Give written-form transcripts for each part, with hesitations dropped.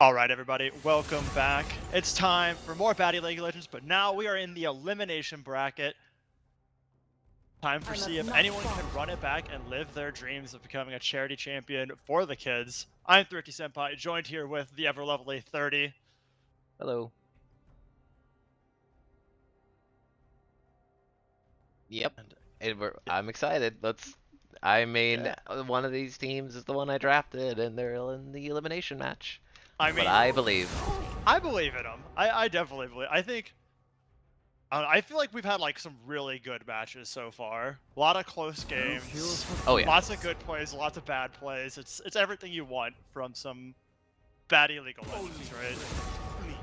Alright everybody, welcome back. It's time for more Baddy League of Legends, but now we are in the elimination bracket. Time for see if anyone can run it back and live their dreams of becoming a charity champion for the kids. I'm Thrifty Senpai, joined here with the ever lovely 30. Hello. Yep. I'm excited. One of these teams is the one I drafted, and they're in the elimination match. But I believe. I believe in them. I definitely believe. I feel like we've had like some really good matches so far. A lot of close games. Oh yeah. Lots of good plays, lots of bad plays. It's everything you want from some Baddy League of Legends, right?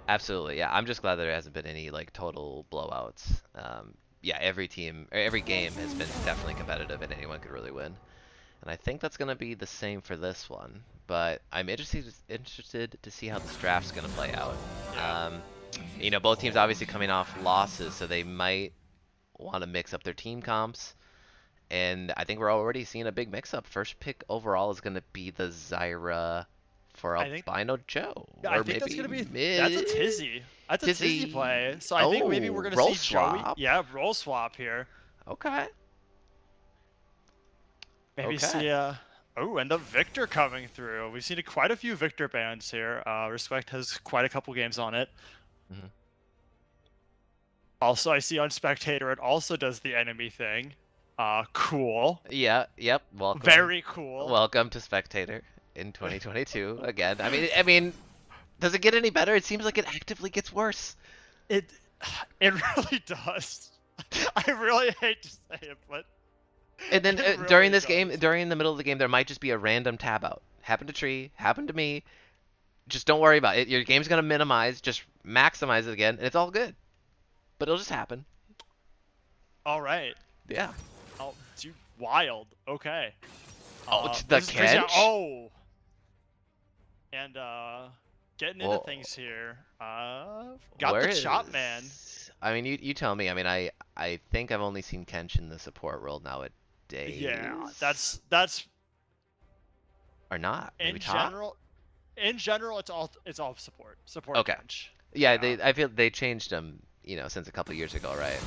Absolutely. Yeah. I'm just glad there hasn't been any like total blowouts. Yeah. Every game has been definitely competitive, and anyone could really win. And I think that's gonna be the same for this one. But I'm interested to see how this draft's gonna play out. Both teams obviously coming off losses, so they might want to mix up their team comps. And I think we're already seeing a big mix-up. First pick overall is going to be the Zyra for Albino Joe. Yeah, I think that's going to be... That's a Tizzy. That's a Tizzy play. So I think maybe we're going to see Joey... Yeah, role swap here. Okay. Maybe see... Oh, and the Victor coming through. We've seen quite a few Victor bans here. Respect has quite a couple games on it. Mm-hmm. Also, I see on Spectator it also does the enemy thing. Cool. Yeah, yep. Welcome. Very cool. Welcome to Spectator in 2022 again. I mean, does it get any better? It seems like it actively gets worse. It really does. I really hate to say it, but... And then really during this game, during the middle of the game, there might just be a random tab out. Happened to Tree, happened to me. Just don't worry about it. Your game's gonna minimize, just maximize it again, and it's all good. But it'll just happen. All right. Yeah. Oh, dude, wild. Okay. Oh, the catch. Oh. And getting into things here. Got the chop man. I mean, you tell me. I mean, I think I've only seen Kench in the support role nowadays. Yeah, that's. Or not. Maybe in general, it's all support. Support. Okay. Kench. Yeah, I feel they changed him. Since a couple years ago, right?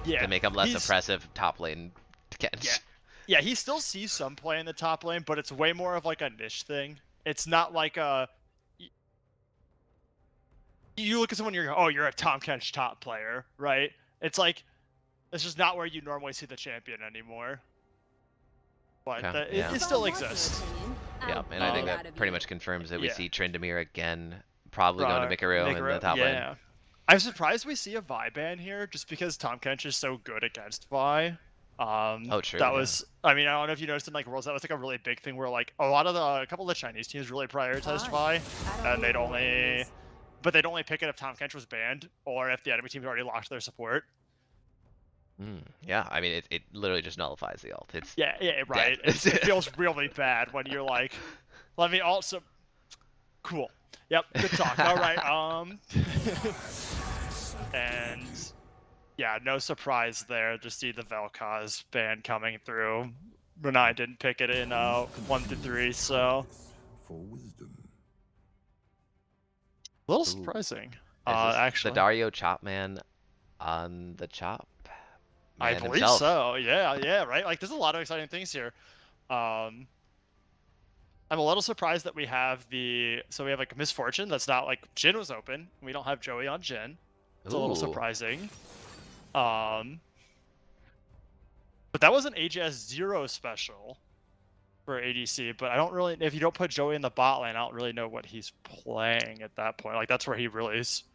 Yeah. To make him less oppressive top lane Kench. Yeah. Yeah, he still sees some play in the top lane, but it's way more of like a niche thing. It's not like a. You look at someone, you're a Tom Kench top player, right? It's like, it's just not where you normally see the champion anymore. But it still exists. Yeah, and I think that pretty much confirms that we see Tryndamere again, probably going to Mikaro in the top lane. Yeah. I'm surprised we see a Vi ban here, just because Tom Kench is so good against Vi. Oh, true. That was, I mean, I don't know if you noticed in like Worlds, that was like a really big thing where like a couple of the Chinese teams really prioritized Vi, and they'd only pick it if Tom Kench was banned or if the enemy team already locked their support. Yeah, I mean, it literally just nullifies the ult. It's right. It feels really bad when you're like, let me also. Cool. Yep. Good talk. All right. And yeah, no surprise there to see the Vel'Koz ban coming through. Renai didn't pick it in 1 through 3, so a little surprising. Actually, the Dario chop man on the chop. I believe so. Yeah, right. Like, there's a lot of exciting things here. I'm a little surprised that we have like Misfortune. That's not like Jhin was open. We don't have Joey on Jhin. It's a little surprising. But that was an AGS 0 special for ADC. But I don't really, if you don't put Joey in the bot lane, I don't really know what he's playing at that point. Like, that's where he really is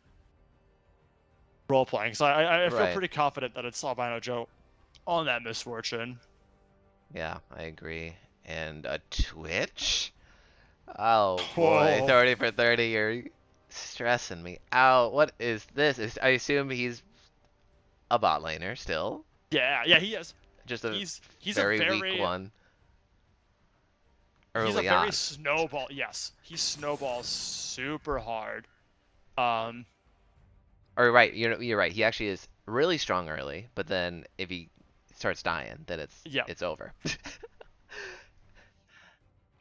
role playing. So I feel pretty confident that it's Albino Joe on that Misfortune. Yeah, I agree. And a Twitch? Oh boy, 30 for 30, you're stressing me out. What is this? I assume he's a bot laner still. Yeah, he is. Just he's very weak one. Early he's a on. Very snowball. Yes, he snowballs super hard. Or right, you're right. He actually is really strong early, but then if he starts dying, then it's over.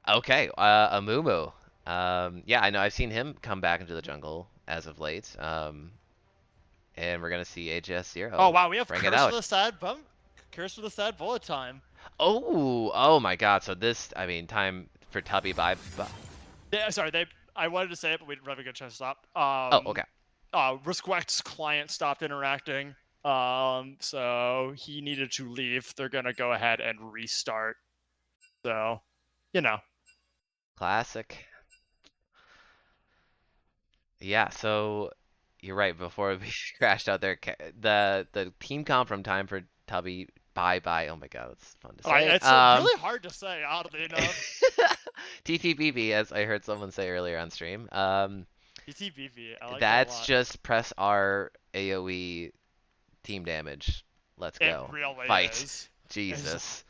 Okay, Amumu. Yeah, I know. I've seen him come back into the jungle as of late. And we're gonna see AJS Oh 0 wow, we have bring it Curse out. with a sad bump. Curse with a sad bullet time. Oh my God. So this, I mean, time for Tubby bye. Sorry, I wanted to say it, but we didn't have a good chance to stop. Oh, okay. Risquect's client stopped interacting. So he needed to leave. They're gonna go ahead and restart. So, you know. Classic. Yeah, so you're right. Before we crashed out there, the team comp from Time for Tubby bye bye. Oh my God, that's fun to say. It's really hard to say, oddly enough. TTBB, as I heard someone say earlier on stream. TTBB, I like that a That's lot. just press R AOE team damage. Let's It go. really Fight. is. Jesus.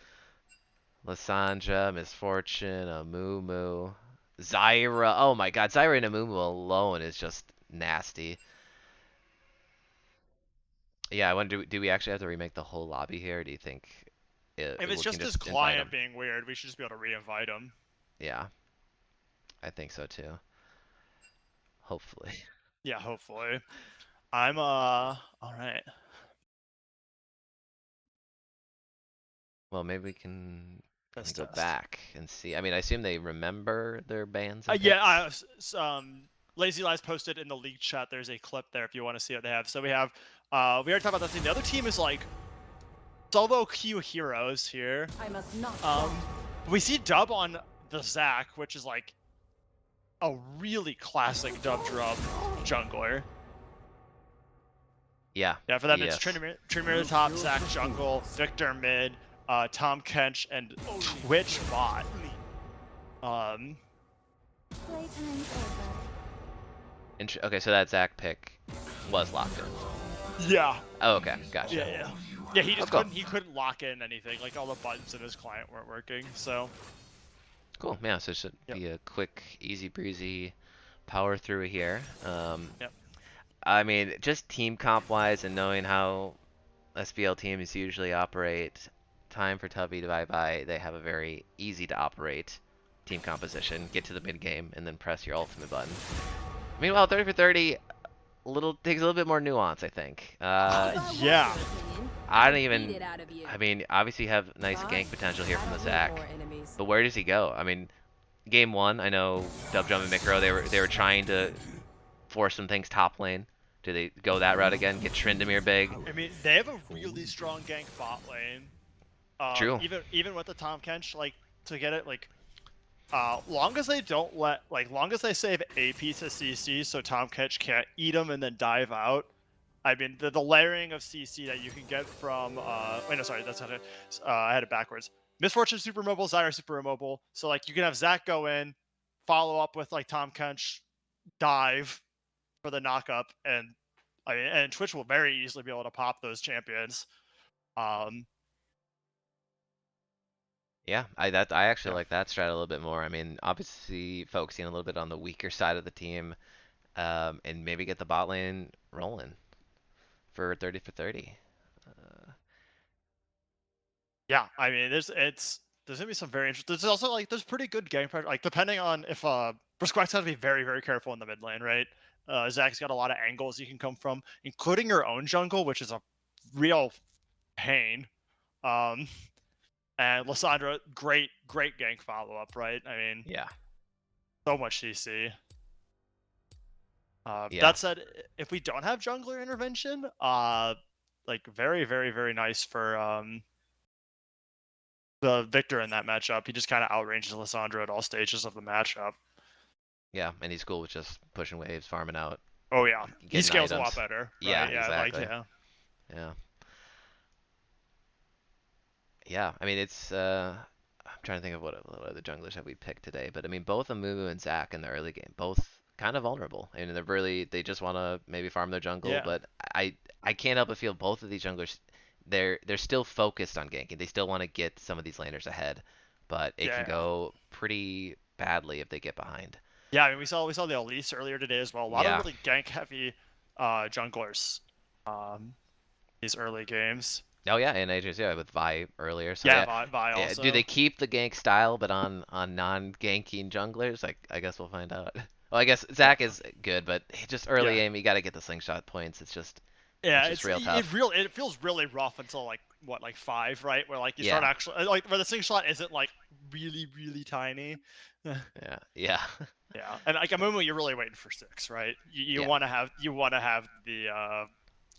Lysandra, Misfortune, Amumu, Zyra. Oh my God, Zyra and Amumu alone is just nasty. Yeah, I wonder, do we actually have to remake the whole lobby here? Or do you think If we it's can just his just invite client him? being weird, we should just be able to re-invite him. Yeah, I think so too. Hopefully. Yeah, hopefully. Alright. Well, maybe we can Let's go test. back and see. I mean, I assume they remember their bans and Yeah, picks. Lazy Lies posted in the league chat. There's a clip there if you want to see what they have. So we have, we already talked about that thing. The other team is like solo queue heroes here. I must not We see Dub on the Zac, which is like a really classic Dub drum jungler. Yeah. Yeah, for them Yes. it's Trimir the top, Zac jungle, Victor mid, Tom Kench, and Twitch bot. Playtime's over. Okay, so that Zac pick was locked in. Yeah. Oh, okay, gotcha. Yeah, he just cool. couldn't lock in anything. Like all the buttons in his client weren't working. So Cool. Yeah, so it should be a quick, easy breezy power through here. Yep. I mean, just team comp wise and knowing how SPL teams usually operate, time for Tubby to bye-bye, they have a very easy to operate team composition. Get to the mid game and then press your ultimate button. Meanwhile, 30 for 30, takes a little bit more nuance, I think. yeah. I don't even. I mean, obviously you have nice gank potential here from the Zac, but where does he go? I mean, game one, I know Dub Jump and Micro, they were trying to force some things top lane. Do they go that route again? Get Tryndamere big? I mean, they have a really strong gank bot lane. True. Even with the Tom Kench, like to get it, like long as they save AP to CC, so Tom Kench can't eat them and then dive out. I mean, the layering of CC that you can get from wait, no, sorry, that's not it. I had it backwards. Misfortune super mobile, Zyra super mobile. So like you can have Zac go in, follow up with like Tom Kench dive for the knockup, and and Twitch will very easily be able to pop those champions. Yeah, I actually like that strat a little bit more. I mean, obviously focusing a little bit on the weaker side of the team, and maybe get the bot lane rolling for 30 for 30. Yeah, I mean, there's gonna be some very interesting. There's also like there's pretty good game pressure. Like depending on if Brisquax has to be very careful in the mid lane, right? Zac's got a lot of angles you can come from, including your own jungle, which is a real pain. And Lysandra, great gank follow up, right? I mean, Yeah. so much CC. Yeah. That said, if we don't have jungler intervention, like very nice for the Victor in that matchup. He just kind of outranges Lysandra at all stages of the matchup. Yeah, and he's cool with just pushing waves, farming out. Oh yeah, he scales items. a lot better. Right? Yeah, Yeah, exactly. Like, yeah. Yeah. Yeah, I mean it's I'm trying to think of what other junglers have we picked today, but I mean both Amumu and Zac in the early game, both kind of vulnerable. I mean they just want to maybe farm their jungle, Yeah. but I can't help but feel both of these junglers they're still focused on ganking. They still want to get some of these laners ahead, but it can go pretty badly if they get behind. Yeah, I mean we saw the Elise earlier today as well. A lot of Yeah. really gank heavy junglers these early games. Oh yeah, and Ages, yeah, with Vi earlier. So Yeah, yeah, Vi yeah. also. Do they keep the gank style, but on non-ganking junglers? Like, I guess we'll find out. Well, I guess Yeah. Zac is good, but just early Yeah. aim, you got to get the slingshot points. Yeah, It's just real it tough. real it feels really rough until like what, like 5, right? Where like you start Yeah, actually like where the slingshot isn't like really tiny. yeah. Yeah, and like a moment you're really waiting for 6, right? You Yeah. want to have the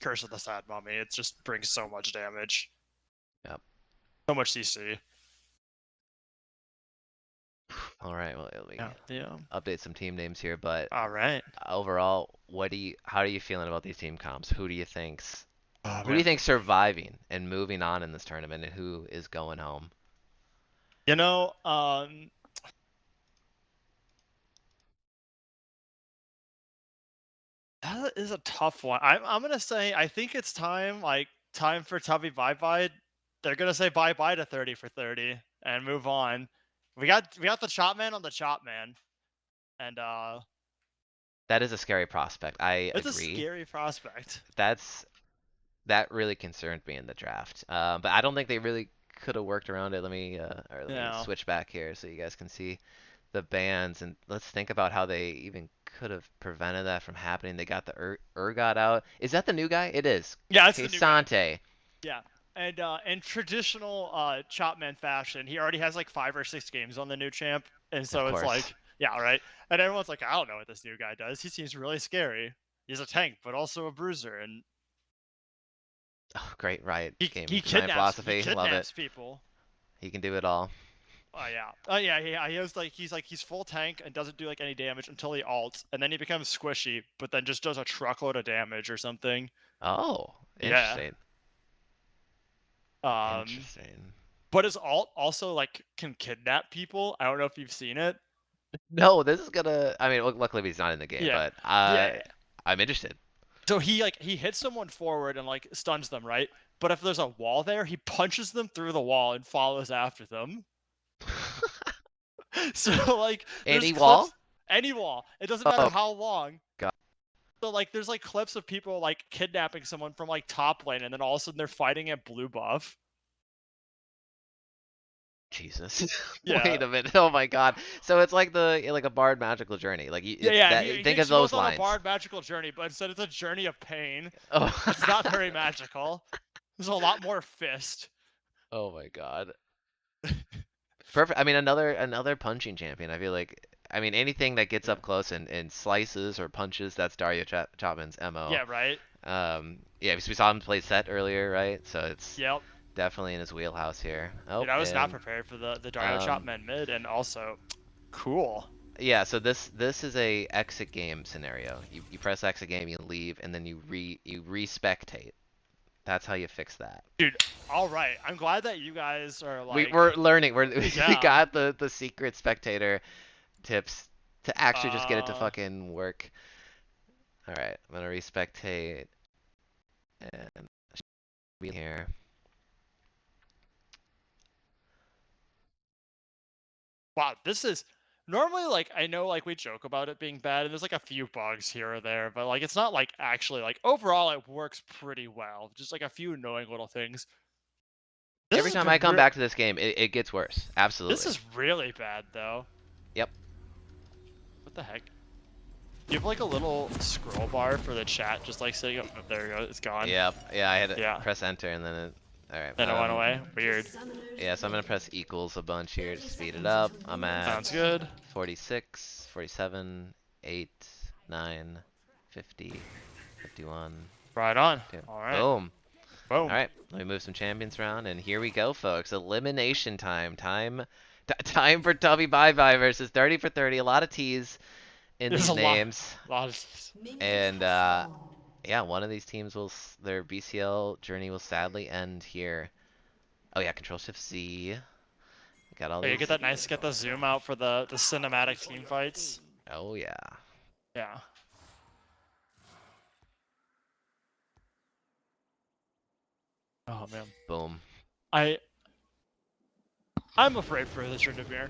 Curse of the Sad Mummy. It just brings so much damage, Yep. so much CC. All right. Well, let me Yeah, yeah. update some team names here, but All right. overall, how are you feeling about these team comps? Oh Who do you man. think surviving and moving on in this tournament, and who is going home? You know, that is a tough one. I'm gonna say I think it's time for Tubby bye bye. They're gonna say bye bye to 30 for 30 and move on. We got the Chop Man on the Chop Man, and That is a scary prospect. I it's a agree. scary prospect. That really concerned me in the draft. But I don't think they really could have worked around it. Let me Yeah. switch back here so you guys can see the bans, and let's think about how they even could have prevented that from happening. They got the Urgot out. Is that the new guy? It is. Yeah, it's the new guy. Sante. Yeah. And in traditional Chopman fashion, he already has like 5 or 6 games on the new champ. And Of so it's course. like, yeah, right. And everyone's like, I don't know what this new guy does. He seems really scary. He's a tank, but also a bruiser. And Oh, great Riot game he design kidnaps philosophy. Love it. people. He can do it all. Oh yeah. Oh yeah, yeah. He's full tank and doesn't do like any damage until he ults, and then he becomes squishy, but then just does a truckload of damage or something. Oh, Yeah. interesting. Um Interesting. but his alt also like can kidnap people. I don't know if you've seen it. No, this is gonna. I mean, luckily he's not in the game, Yeah. but Yeah. I'm interested. So he hits someone forward and like stuns them, right? But if there's a wall there, he punches them through the wall and follows after them. So like there's Any wall? clips any wall. It doesn't matter Oh how long. God, So like there's like clips of people like kidnapping someone from like top lane and then all of a sudden they're fighting at blue buff. Jesus! Yeah. Wait a minute. Oh my God. So it's like a Bard magical journey. Like Yeah, it's yeah, that. Think he of those goes on a lines. bard magical journey, but instead it's a journey of pain. Oh. It's not very magical. There's a lot more fist. Oh my God. Perfect. I mean, another punching champion. I feel like. I mean, anything that gets Yeah. up close and slices or punches, that's Dario Chapman's MO. Yeah, right? Yeah, because we saw him play set earlier, right? So it's Yep. definitely in his wheelhouse here. Oh, Dude, I was not and prepared for the Dario um, Chopman mid, and also, cool. yeah. So this is a exit game scenario. You press exit game, you leave, and then you respectate. That's how you fix that. Dude, all right. I'm glad that you guys are like, We're learning. We yeah. got the secret spectator tips to actually just get it to Uh, fucking work. All right, I'm gonna respectate and be here. wow, this is normally like I know like we joke about it being bad, and there's like a few bugs here or there, but like it's not like actually like overall it works pretty well. Just like a few annoying little things. This Every is time I come gr- back to this game, it gets worse. this Absolutely. is really bad though. Yep. What the heck? You have like a little scroll bar for the chat, just like sitting up. Oh, there you go. It's gone. Yep. Yeah, I had to Yeah. press enter and then it. All right. Then it went away. Weird. Yeah, so I'm gonna press equals a bunch here to speed it up. I'm Sounds at good. 46, 47, 8, 9, 50, 51. Right on. 2. All right. Boom. All Boom. right, let me move some champions around, and here we go, folks. Elimination time. Time for Tubby Bye Bye versus 30 for 30. A lot of T's in There's these a lot. names, Lot of. and yeah, one of these teams their BCL journey will sadly end here. Oh yeah, Control Shift Z. Got all Oh, you these. get the zoom out for the cinematic team fights. Oh yeah. Yeah. Oh man. Boom. I'm afraid for the Tryndamere.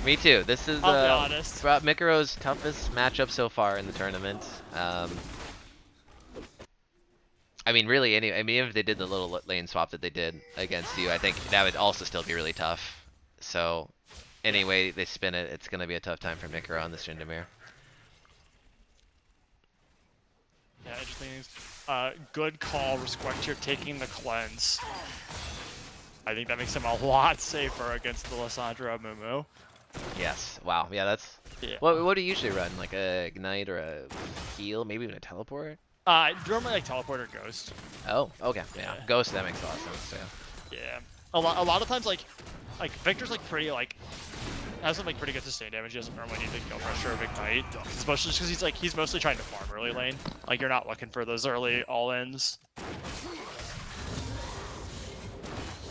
Me too. This is I'll be honest. Mikaro's toughest matchup so far in the tournament. I mean, really, I mean, if they did the little lane swap that they did against you, I think that would also still be really tough. So, any way they spin it, it's going to be a tough time for Mikro on this Tryndamere. Yeah, interesting. Good call, Respect here taking the cleanse. I think that makes him a lot safer against the Lissandra Mumu. Yes. Wow. Yeah, that's... Yeah. What do you usually run? Like a Ignite or a Heal? Maybe even a Teleport? Normally like Teleport or Ghost. Oh, okay. Yeah. Yeah. Ghost, that makes a lot of sense, yeah. Yeah. A lot of times, like Victor's like pretty, like, has some like pretty good sustain damage. He doesn't normally need to kill pressure of Ignite, especially because he's mostly trying to farm early lane. Like, you're not looking for those early all-ins.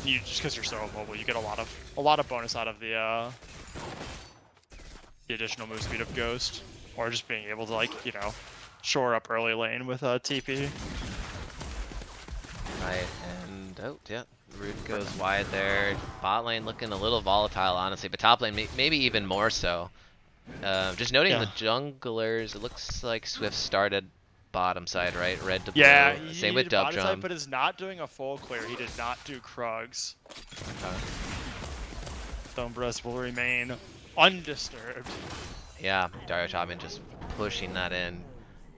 Just because you're so mobile, you get a lot of bonus out of the additional move speed of Ghost, or just being able to, like, you know, shore up early lane with TP. Right, and oh yeah, Root goes wide there. Bot lane looking a little volatile, honestly, but top lane maybe even more so. Just noting the junglers, it looks like Swift started bottom side, right? Red to blue. Yeah, Same with Dub side, Drum. but is not doing a full clear. He did not do Krugs. Stonebrust will remain undisturbed. Yeah, Dario Chapman just pushing that in,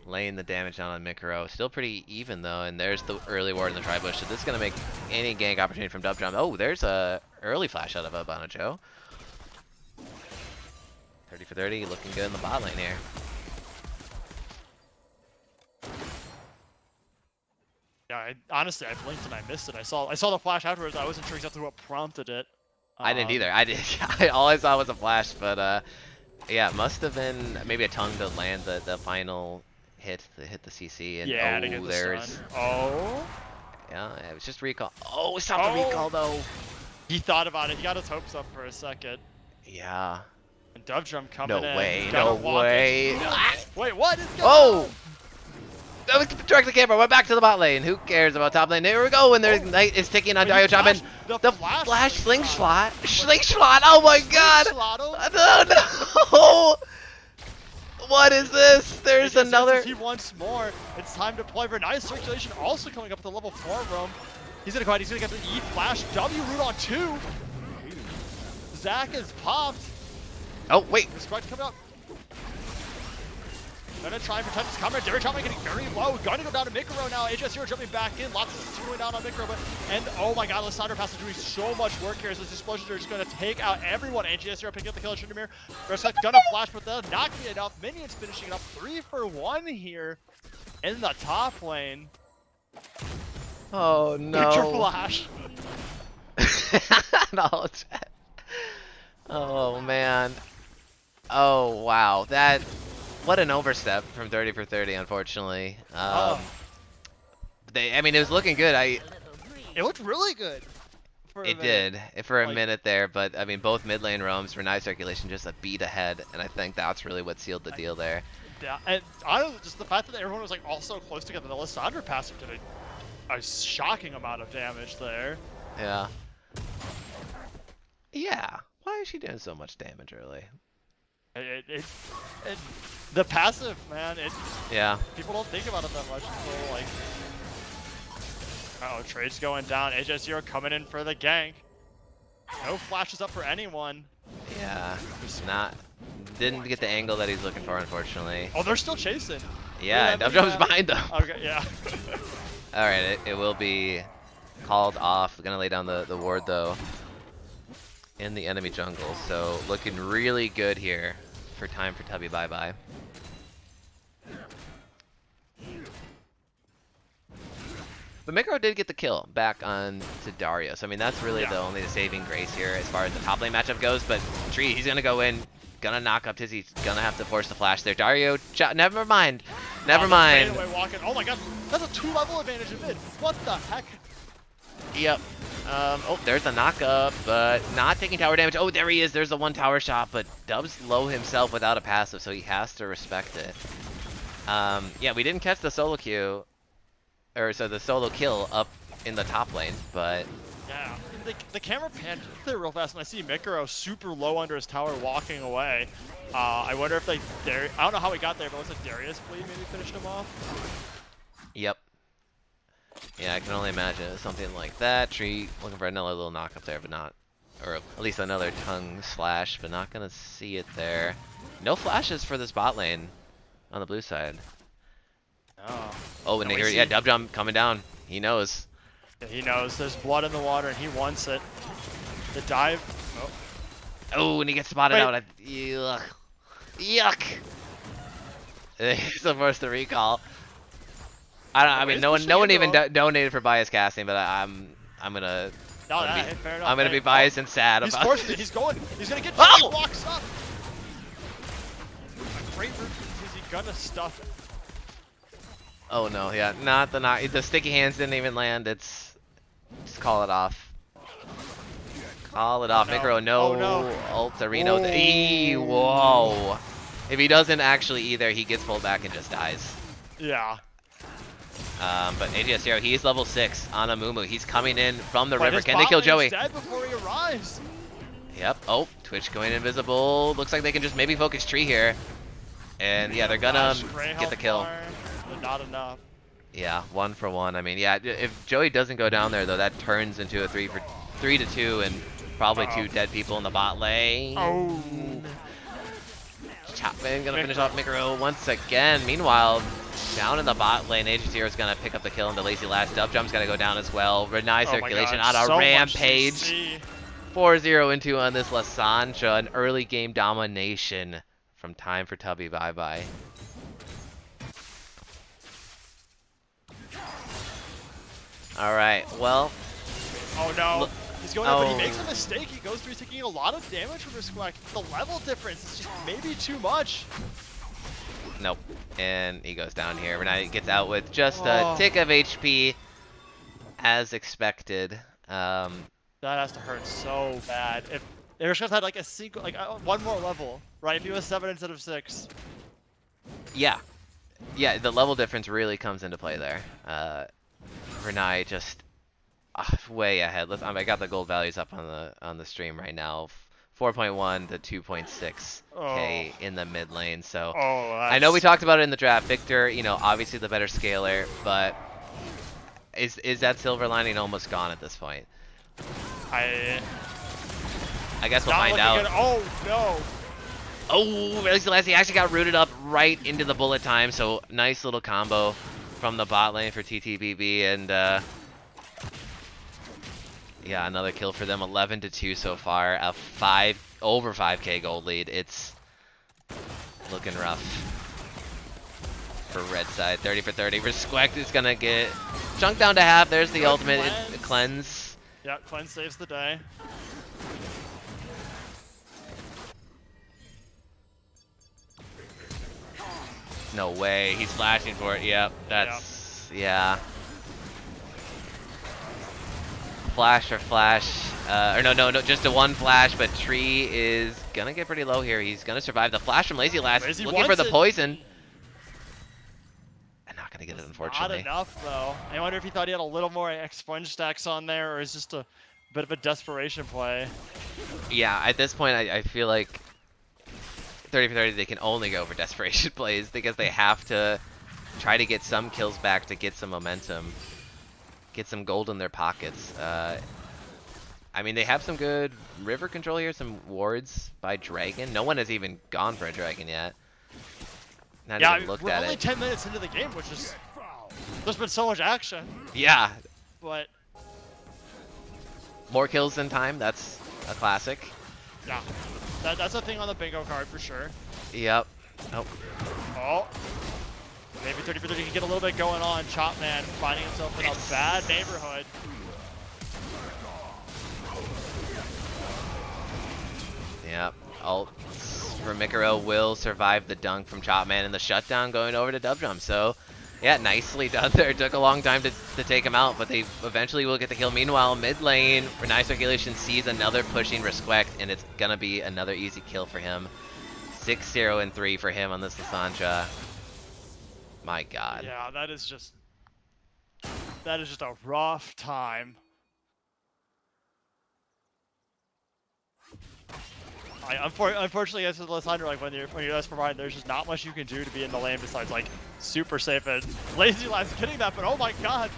laying the damage down on Mikro. Still pretty even though, and there's the early ward in the tri-bush, so this is gonna make any gank opportunity from Dub Drum. Oh, there's a early flash out of Bonojo. 30 for 30, looking good in the bot lane here. Yeah, honestly, I blinked and I missed it. I saw the flash afterwards. I wasn't sure exactly what prompted it. I didn't either. All I saw was a flash, but yeah, it must have been maybe a tongue to land the final hit to hit the CC. And yeah, oh, to get the there's stun. Oh. Yeah, it was just recall. Oh, it's not the recall though. He thought about it. He got his hopes up for a second. Yeah. And Dub Drum coming in. No way. No way. Wait, what is going on? on? That was direct the camera. Went back to the bot lane. Who cares about top lane? There we go. And there's Knight is ticking on Dario Chapman. The flash slingshot. Slingshot. Oh my god. No. What is this? There's another. He wants more. It's time to play for nice circulation. Also coming up at the level 4 room. He's gonna go ahead. He's gonna get the E flash. W root on 2. Zach is popped. Oh wait. Respect coming up. Gonna try and protect his comrade. Dario Chapman getting very low. Gonna go down to Mikro now. HS0 jumping back in. Lots of going down on Mikro, and oh my god, Lissandra Pass is doing so much work here as this explosions are just gonna take out everyone. HS0 picking up the kill on Tryndamere. Respect gonna flash, but that'll not be enough. Minions finishing it up 3 for 1 here in the top lane. Oh no. Future flash. No, oh man. Oh wow. What an overstep from 30 for 30, unfortunately. I mean, it was looking good. It looked really good. It did for a minute there, but I mean, both mid lane roams for nice circulation, just a beat ahead, and I think that's really what sealed the deal there. Yeah, and honestly, just the fact that everyone was like all so close together. The Lissandra passive did a shocking amount of damage there. Yeah. Yeah. Why is she doing so much damage early? The passive, man, yeah. People don't think about it that much until, like... Uh-oh, trade's going down. HS0 coming in for the gank. No flashes up for anyone. Yeah, didn't get the angle that he's looking for, unfortunately. Oh, they're still chasing. Yeah, Dub Drum's behind them. Okay, yeah. Alright, it will be called off. Gonna lay down the ward, though, in the enemy jungle. So, looking really good here for time for Tubby bye-bye. But Mikro did get the kill back on to Dario. So, I mean, that's really the only saving grace here as far as the top lane matchup goes. But Tree, he's going to go in, gonna knock up Tizzy, gonna have to force the flash there. Dario, never mind. Never mind. Oh my god, that's a 2-level advantage in mid. What the heck? Yep. Oh, there's the knock-up, but not taking tower damage. Oh, there he is. There's the 1 tower shot, but Dub's low himself without a passive, so he has to respect it. Yeah, we didn't catch the solo queue, or so the solo kill up in the top lane, but... Yeah, the camera panned there real fast, and I see Mikro super low under his tower walking away. I wonder if, like, I don't know how he got there, but it looks like Darius maybe finished him off. Yep. Yeah, I can only imagine something like that. Tree looking for another little knock up there, but not, or at least another tongue slash, but not gonna see it there. No flashes for this bot lane on the blue side. Oh, and here, yeah, Dub Jump coming down. He knows. Yeah, he knows there's blood in the water and he wants it. The dive. Oh, Oh, and he gets spotted out. Yuck. Yuck. He's supposed to recall. I mean, no one even donated for bias casting, but I'm gonna. Fair enough. I'm gonna be biased and sad he's about. Forcing it. He's going. He's gonna get. Oh! Walks up. A great route. Is he gonna stuff it? Oh no, yeah, not the knock. The sticky hands didn't even land. Just call it off. Call it off. Micro, no. Oh, no. Altarino. Whoa. If he doesn't actually either, he gets pulled back and just dies. Yeah. But AGS0, he's level 6 on a Mumu. He's coming in from the river. Can they kill Joey? Dead before he arrives. Yep. Oh, Twitch going invisible. Looks like they can just maybe focus Tree here. And yeah, they're gonna get the kill. But not enough. Yeah, 1 for 1. I mean, yeah, if Joey doesn't go down there though, that turns into a 3 to 2 and probably 2 dead people in the bot lane. Oh. Chopman gonna finish off Micro once again. Meanwhile, down in the bot lane, AG0 is gonna pick up the kill into Lazy Last. Dub Jump's gonna go down as well. Renai Circulation on a rampage. 4-0 into on this Lysandra. An early game domination from Time for Tubby. Bye-bye. Alright, well. Oh no. He's going up, but he makes a mistake. He goes through taking a lot of damage from Respect. The level difference is just maybe too much. Nope. And he goes down here. Renai gets out with just a tick of HP, as expected. That has to hurt so bad. If Respect had like a sequel, like one more level, right? If he was 7 instead of 6. Yeah. Yeah, the level difference really comes into play there. Renai just way ahead. I got the gold values up on the stream right now. 4.1 to 2.6k in the mid lane. So I know we talked about it in the draft. Victor, you know, obviously the better scaler, but is that silver lining almost gone at this point? I guess we'll find out. Good. Oh no! Oh, he actually got rooted up right into the bullet time. So nice little combo from the bot lane for TTBB, and yeah, another kill for them. 11 to 2 so far. A over 5k gold lead. It's looking rough for red side. 30 for 30. Respect is gonna get chunked down to half. There's the ultimate cleanse. Yeah, cleanse saves the day. No way. He's flashing for it. Yep. That's yeah. Flash or flash, or no, just a 1 flash, but Tree is gonna get pretty low here. He's gonna survive the flash from Lazy Last, looking for the poison. And not gonna get it, unfortunately. Not enough, though. I wonder if he thought he had a little more expunge stacks on there, or is just a bit of a desperation play. Yeah, at this point, I feel like 30 for 30, they can only go for desperation plays because they have to try to get some kills back to get some momentum. Get some gold in their pockets. I mean, they have some good river control here, some wards by Dragon. No one has even gone for a Dragon yet. Not even looked at it. We're only 10 minutes into the game, which is... There's been so much action. Yeah. But... More kills than time, that's a classic. Yeah. That's a thing on the bingo card for sure. Yep. Nope. Oh. Maybe 30 for 30 can get a little bit going on. Chopman finding himself in a bad neighborhood. Yep. Ult for Mikaro will survive the dunk from Chopman and the shutdown going over to Dub Jump. So, yeah, nicely done there. It took a long time to take him out, but they eventually will get the kill. Meanwhile, mid lane, Renai Circulation sees another pushing Respect, and it's going to be another easy kill for him. 6-0 and 3 for him on this Lysandra. My God. Yeah, that is just a rough time. Unfortunately, as with Lysandra, like when you're less provided, there's just not much you can do to be in the lane besides like super safe and Lazy Last getting that. But oh my God,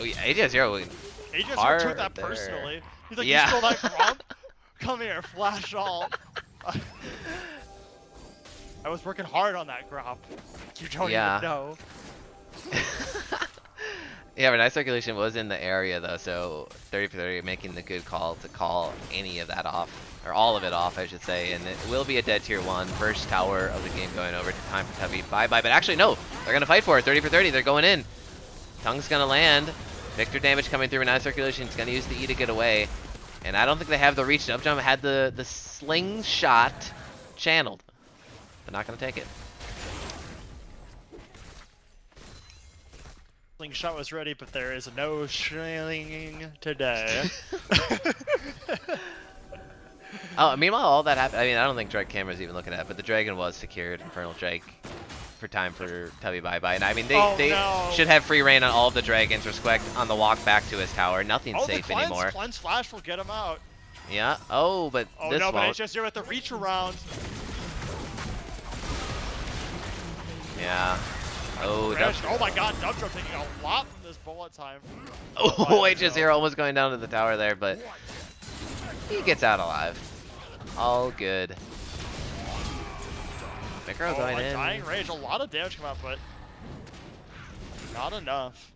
Oh yeah, AJ0 He just hard took that there. personally. He's like, Yeah. you stole that grump? Come here, flash all. I was working hard on that grump. You don't Yeah. even know. Yeah, but nice circulation was in the area though, so 30 for 30 making the good call to call any of that off, or all of it off, I should say, and it will be a dead tier 1. First tower of the game going over to time for Tubby. Bye-bye, but actually no, they're gonna fight for it. 30 for 30, they're going in. Tongue's gonna land. Victor damage coming through, nice circulation. He's gonna use the E to get away. And I don't think they have the reach. Up jump had the slingshot channeled. They're not gonna take it. Slingshot was ready, but there is no shilling today. Oh, meanwhile, all that happened. I mean, I don't think Drake Camera's even looking at it, but the dragon was secured. Infernal Drake for time for Tubby bye-bye. And I mean, they no. should have free reign on all of the dragons. Respect on the walk back to his tower. Nothing's safe anymore. Cleanse Flash will get him out. Yeah. Oh, but Oh this no, but won't. it's just you're at the reach around. Yeah. Oh, Oh my god, Dubjo taking a lot from this bullet time. Oh, HSR almost going down to the tower there, but he gets out alive. All good. Micro going in. Dying Rage, a lot of damage come out, but not enough.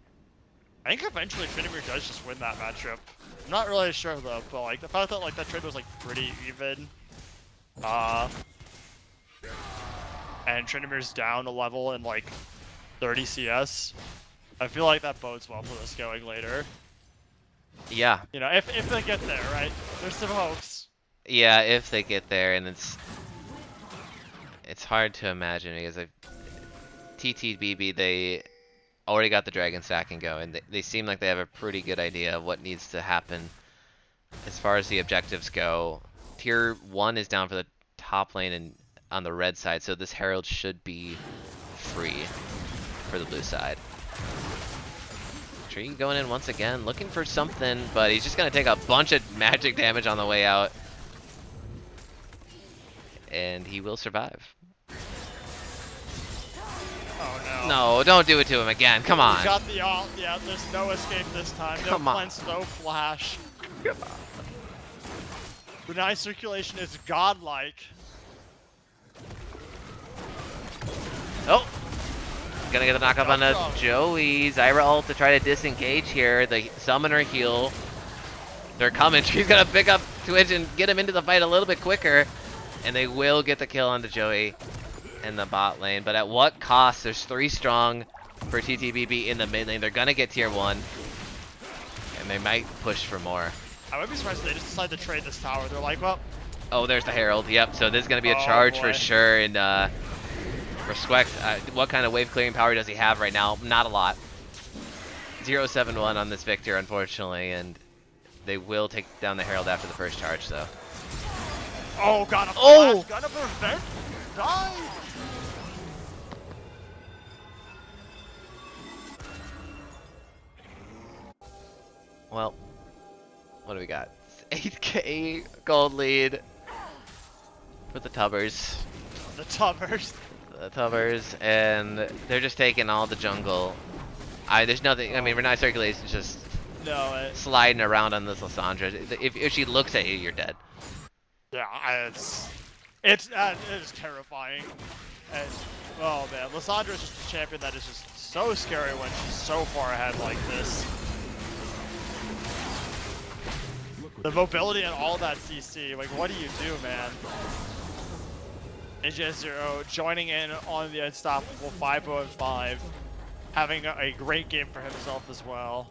I think eventually Trinimir does just win that matchup. I'm not really sure though, but like the fact that like that trade was like pretty even. And Trinimir's down a level in like 30 CS. I feel like that bodes well for this going later. Yeah. You know, if they get there, right? There's some hopes. Yeah, if they get there, and it's hard to imagine because TTBB, they already got the dragon stacking going. They seem like they have a pretty good idea of what needs to happen as far as the objectives go. Tier 1 is down for the top lane and on the red side, so this Herald should be free for the blue side. Tree going in once again, looking for something, but he's just going to take a bunch of magic damage on the way out. And he will survive. Oh no. No, don't do it to him again. Come on. He got the ult. Yeah, there's no escape this time. No Come on. cleanse, no flash. The nice circulation is godlike. Oh! Gonna get the knock up on a Joey. Zyra ult to try to disengage here. The summoner heal. They're coming. She's gonna pick up Twitch and get him into the fight a little bit quicker. And they will get the kill onto Joey in the bot lane. But at what cost? There's 3 strong for TTBB in the mid lane. They're gonna get tier 1. And they might push for more. I would be surprised if they just decide to trade this tower. They're like, well... Oh, there's the Herald. Yep, so this is gonna be a charge for sure. And Respect, what kind of wave clearing power does he have right now? Not a lot. 0-7-1 on this Victor, unfortunately, and they will take down the Herald after the first charge, though. Oh, got a flash, gonna prevent, die! Well, what do we got? 8k gold lead for the Tubbers. The Tubbers. The Tubbers, and they're just taking all the jungle. There's nothing, I mean, Renai Circulation's just sliding around on this Lissandra. If she looks at you, you're dead. Yeah, it is terrifying. And, oh man, Lissandra is just a champion that is just so scary when she's so far ahead like this. The mobility and all that CC, like what do you do, man? NJ0 joining in on the unstoppable 5-0-5, having a great game for himself as well.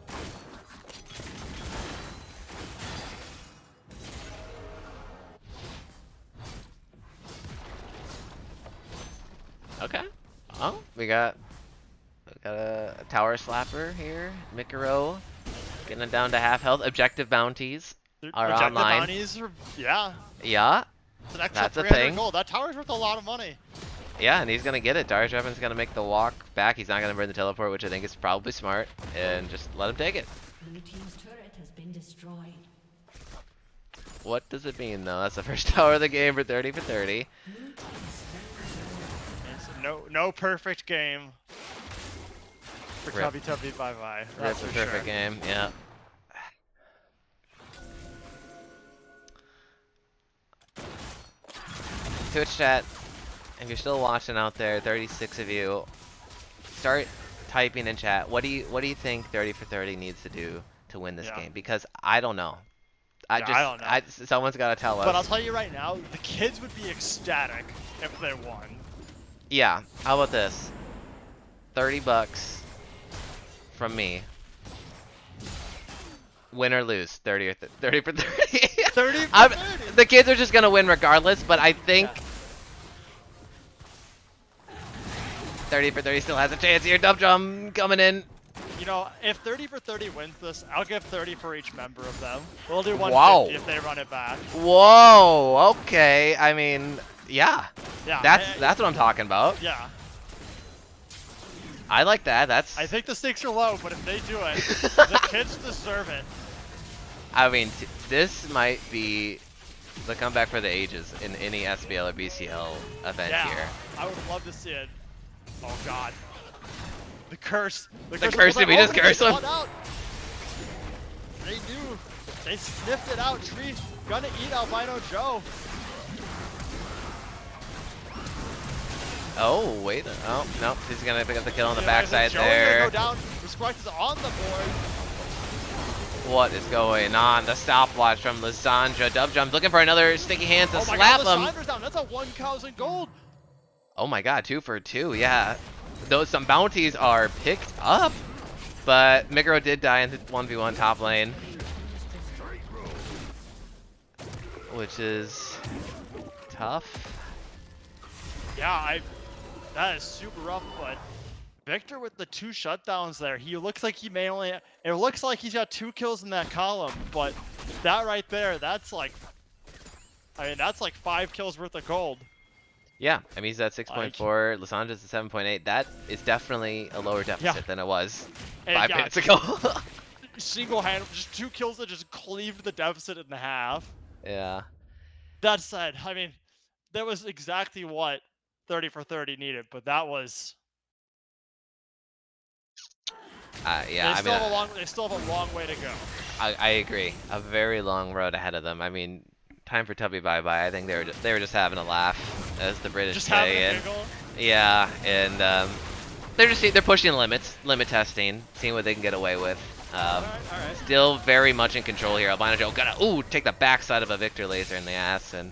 Okay. Oh, we got a tower slapper here. Mikaro getting it down to half health. Objective bounties are Objective online. bounties are, yeah. Yeah. It's an extra That's a 300 thing. gold. That tower's worth a lot of money. Yeah, and he's gonna get it. Darius Revan's gonna make the walk back. He's not gonna burn the teleport, which I think is probably smart, and just let him take it. Blue team's turret has been destroyed. What does it mean though? That's the first tower of the game for 30 for 30. No perfect game. For Rip. Tubby bye-bye. That's a perfect game, yeah. Twitch chat, if you're still watching out there, 36 of you, start typing in chat. What do you think 30 for 30 needs to do to win this game? Because I don't know. I don't know. Someone's got to tell us. But I'll tell you right now, the kids would be ecstatic if they won. Yeah. How about this? $30 from me. Win or lose, 30 for 30. 30 for 30. The kids are just gonna win regardless, but I think 30 for 30 still has a chance here. Dub Drum coming in. You know, if 30 for 30 wins this, I'll give 30 for each member of them. We'll do 150 Wow. if they run it back. Whoa. Okay. I mean, yeah. Yeah. That's what I'm talking about. Yeah. I like that. I think the stakes are low, but if they do it, the kids deserve it. I mean, this might be the comeback for the ages in any SBL or BCL event here. I would love to see it. Oh god. The curse. The curse, did we just curse him? They knew. They sniffed it out. Tree gonna eat Albino Joe. Oh, wait. Oh, no. He's gonna pick up the kill on the Yeah, backside Joe there. Go down. Respect is on the board. What is going on? The stopwatch from Lysandra. Dub Jump looking for another sticky hand to slap him. Lysandra's down. That's a 1,000 gold. Oh my god, 2 for 2. Yeah. Some bounties are picked up. But Migro did die in the 1v1 top lane. Which is tough. Yeah, that is super rough, but Victor with the 2 shutdowns there. He looks like he may only, it looks like he's got 2 kills in that column, but that right there, that's like, that's like 5 kills worth of gold. Yeah, I mean, he's at 6.4, Lysandra's at 7.8. That is definitely a lower deficit than it was 5 minutes ago. Single-handed, just 2 kills that just cleaved the deficit in half. Yeah. That said, I mean, that was exactly what 30 for 30 needed, but that was... yeah, they still have a long way to go. I agree. A very long road ahead of them. I mean, time for Tubby bye-bye. I think they were just having a laugh, as the British just say. Having a giggle? Yeah, and they're pushing limits, limit testing, seeing what they can get away with. All right. Still very much in control here. Albino Joe gonna take the backside of a Victor laser in the ass, and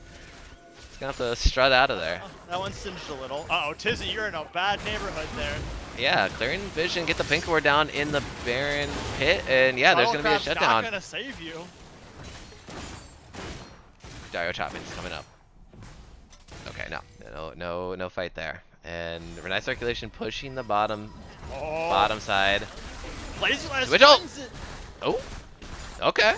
he's gonna have to strut out of there. That one singed a little. Uh-oh, Tizzy, you're in a bad neighborhood there. Yeah, clearing vision, get the pink ward down in the Baron pit, and yeah, there's gonna be a shutdown. Not gonna save you. Dario Chapman's coming up. Okay, no fight there. And Renai circulation pushing the bottom side. Twitch ult! Oh, okay.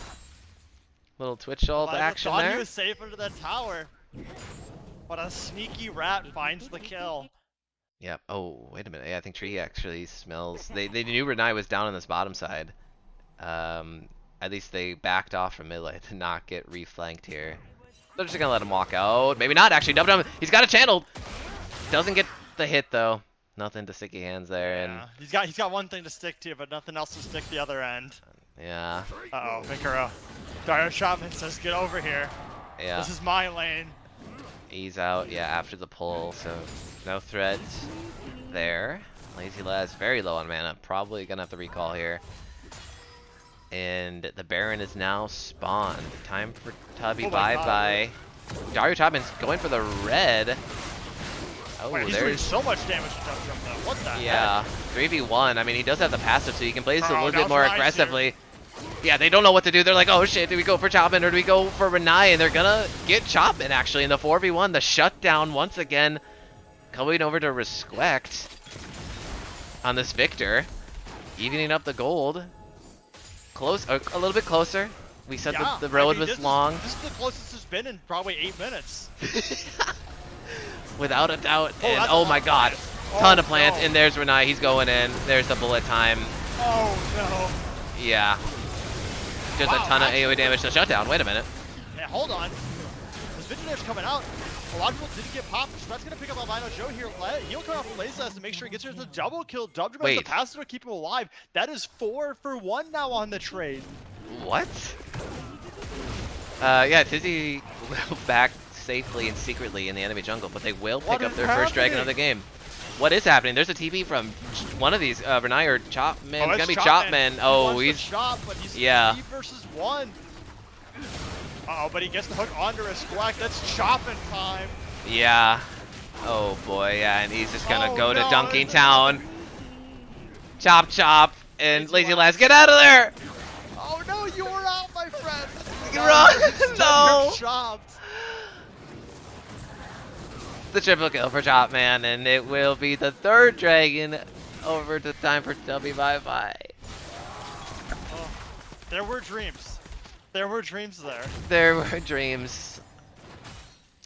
Little Twitch ult action there. I thought there. he was safe under the tower. But a sneaky rat finds the kill. Yep. Oh, wait a minute. Yeah, I think Tree actually smells. They knew Renai was down on this bottom side. At least they backed off from mid lane to not get reflanked here. They're just gonna let him walk out. Maybe not actually. Dub Dub. He's got a channel. Doesn't get the hit though. Nothing to sticky hands there. Yeah. And he's got one thing to stick to, but nothing else to stick the other end. Yeah. Uh-oh, Mikuro. Dario Chapman says, get over here. Yeah. This is my lane. He's out, yeah, after the pull, so no threat there. Lazy Laz very low on mana, probably gonna have to recall here. And the Baron is now spawned. Time for Tubby bye-bye. Dario Chapman's going for the red. Oh, wait, he's doing so much damage to Dub Jump though. What the heck? 3v1. I mean, he does have the passive, so he can play this a little bit more aggressively. Here. Yeah, they don't know what to do. They're like, oh shit, do we go for Chapman or do we go for Renai? And they're gonna get Chapman actually in the 4v1. The shutdown once again coming over to Respect on this Victor. Evening up the gold. Close, a little bit closer. We said the road was long. This is the closest it's been in probably 8 minutes. Without a doubt. And oh my god. Ton of plants. And there's Renai. He's going in. There's the bullet time. Oh no. Yeah. Just a ton of AoE damage to shutdown. Wait a minute. Yeah, hold on. This Visionaire's coming out. A lot of people didn't get popped, so that's going to pick up Albino Joe here. He'll come off of Lazy to make sure he gets her the double kill. Dubdrum has the pass to keep him alive. That is 4 for 1 now on the trade. What? Yeah, Tizzy will back safely and secretly in the enemy jungle, but they will pick up their first dragon of the game. What is happening? There's a TP from one of these, Renai or Chopman. It's gonna be Chopman. Oh, he's shot, but he's 3 versus 1. Uh-oh, but he gets the hook onto his squack. That's chopping time. Yeah. Oh boy, yeah, and he's just gonna go to Dunking Town. Chop, chop, and Lazy Lass, get out of there! Oh no, you were out, my friend. Run! No! Chopped. The triple kill for Chopman, and it will be the 3rd dragon over to time for WBye. Oh, there were dreams. There were dreams there. There were dreams.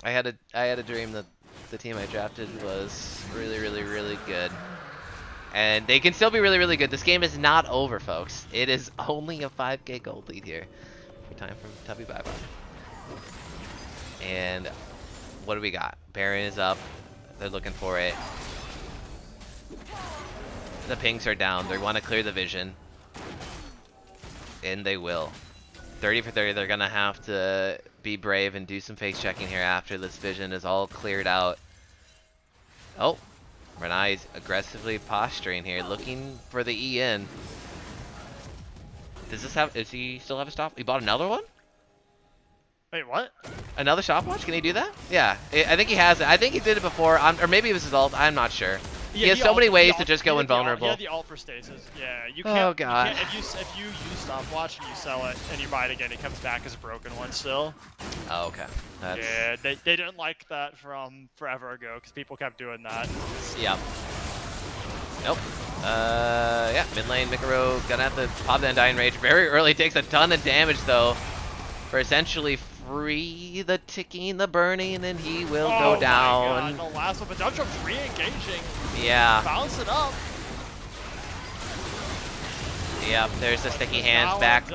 I had a dream that the team I drafted was really, really, really good. And they can still be really, really good. This game is not over, folks. It is only a 5k gold lead here for time from WBye. And what do we got? Baron is up. They're looking for it. The pings are down. They want to clear the vision. And they will. 30 for 30. They're going to have to be brave and do some face checking here after this vision is all cleared out. Oh. Renai's aggressively posturing here, looking for the EN. Does he still have a stop? He bought another one? Wait, what? Another stopwatch? Can he do that? Yeah, I think he has it. I think he did it before, or maybe it was his ult. I'm not sure. Yeah, he has so many ways to just go invulnerable. He had the ult for stasis. Yeah, you can't. Oh god. You can't, if you use stopwatch and you sell it and you buy it again, it comes back as a broken one still. Oh, okay. That's... Yeah, they didn't like that from forever ago because people kept doing that. Yeah. Nope. Yeah, mid lane, Mikaro gonna have to pop that Dying Rage very early. Takes a ton of damage though, for essentially free the ticking, the burning, and he will go down. My God, the last one, but Dubdrum's re-engaging. Yeah. Bounce it up. Yep, there's the sticky hands back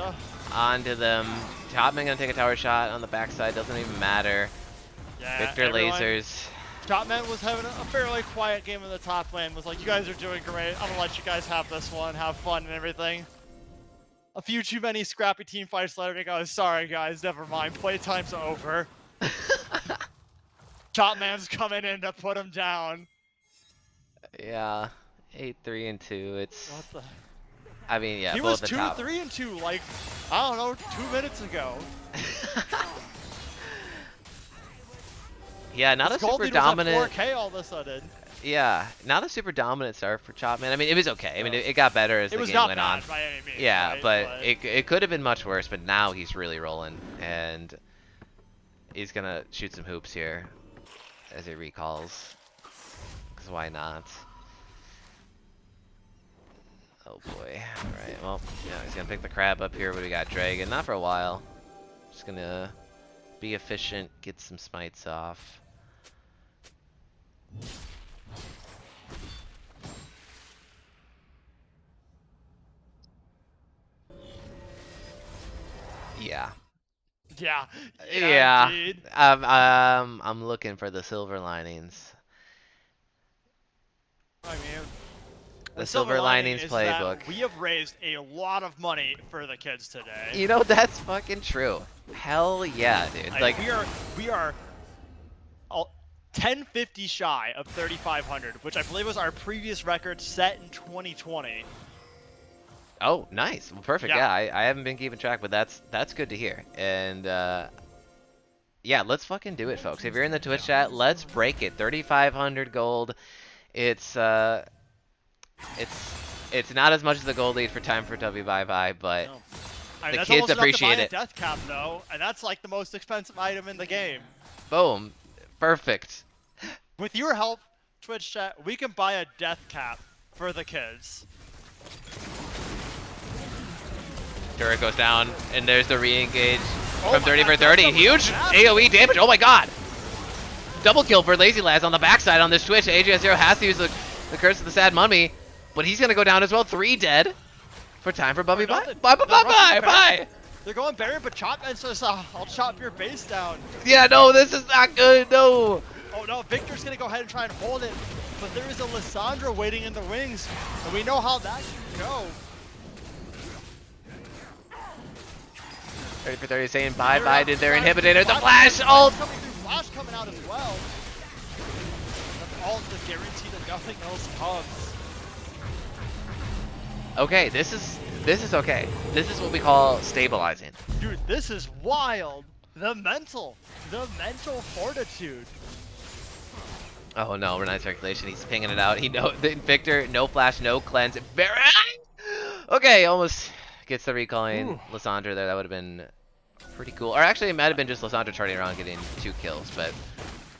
onto them. Chopman gonna take a tower shot on the backside, doesn't even matter. Yeah, Victor lasers. Chopman was having a fairly quiet game in the top lane, was like, you guys are doing great, I'm gonna let you guys have this one, have fun and everything. A few too many scrappy team fights later, he goes, sorry guys, never mind, playtime's over. Chopman's coming in to put him down. Yeah, 8-3 and 2, it's... What the... I mean, yeah, he both was the top. 2-3 and 2, like, I don't know, 2 minutes ago. Yeah, not a super dominant. Was at 4K all of a sudden. Yeah, not a super dominant start for Chopman. I mean, it was okay. I mean, it got better as the game went on. By any means, yeah, right? but it could have been much worse. But now he's really rolling, and he's gonna shoot some hoops here as he recalls. Cause why not? Oh boy. All right. Well, yeah, he's gonna pick the crab up here. But we got Dragon. Not for a while. Just gonna be efficient, get some smites off. Yeah. Yeah. Yeah. Indeed. I'm looking for the silver linings. I mean, the silver linings playbook. We have raised a lot of money for the kids today. You know, that's fucking true. Hell yeah, dude. Like we are 1050 shy of 3,500, which I believe was our previous record set in 2020. Oh, nice. Well, perfect. Yeah. Yeah, I haven't been keeping track, but that's good to hear. And yeah, let's fucking do it, folks. If you're in the Twitch chat, let's break it. 3,500 gold. It's not as much as the gold lead for time for WBye, but No. I mean, the that's kids almost appreciate enough it. to buy a death cap though, and that's like the most expensive item in the game. Boom. Perfect. With your help, Twitch chat, we can buy a death cap for the kids. Turret goes down, and there's the re-engage Oh from my 30 for God, 30. that's Huge AoE damage. Oh my god. Double kill for Lazy Lads on the backside on this Twitch. AJ0 has to use the Curse of the Sad Mummy, but he's going to go down as well. 3 dead for time for Bubby. Bye. Bye. Bye. Bye. Bye. Bye. They're going Baron, but Chopman says, I'll chop your base down. Yeah, no, this is not good. No. Oh no, Victor's gonna go ahead and try and hold it, but there is a Lissandra waiting in the wings, and we know how that can go. 30 for 30 saying bye-bye to their inhibitor. The flash ult! Flash coming out as well. That's all the guarantee that nothing else comes. Okay, this is okay. This is what we call stabilizing. Dude, this is wild. The mental fortitude. Oh no, Renai circulation. He's pinging it out. He know Victor, no flash, no cleanse. Very okay. Almost gets the recalling Lissandra there. That would have been pretty cool. Or actually, it might have been just Lissandra charting around getting 2 kills, but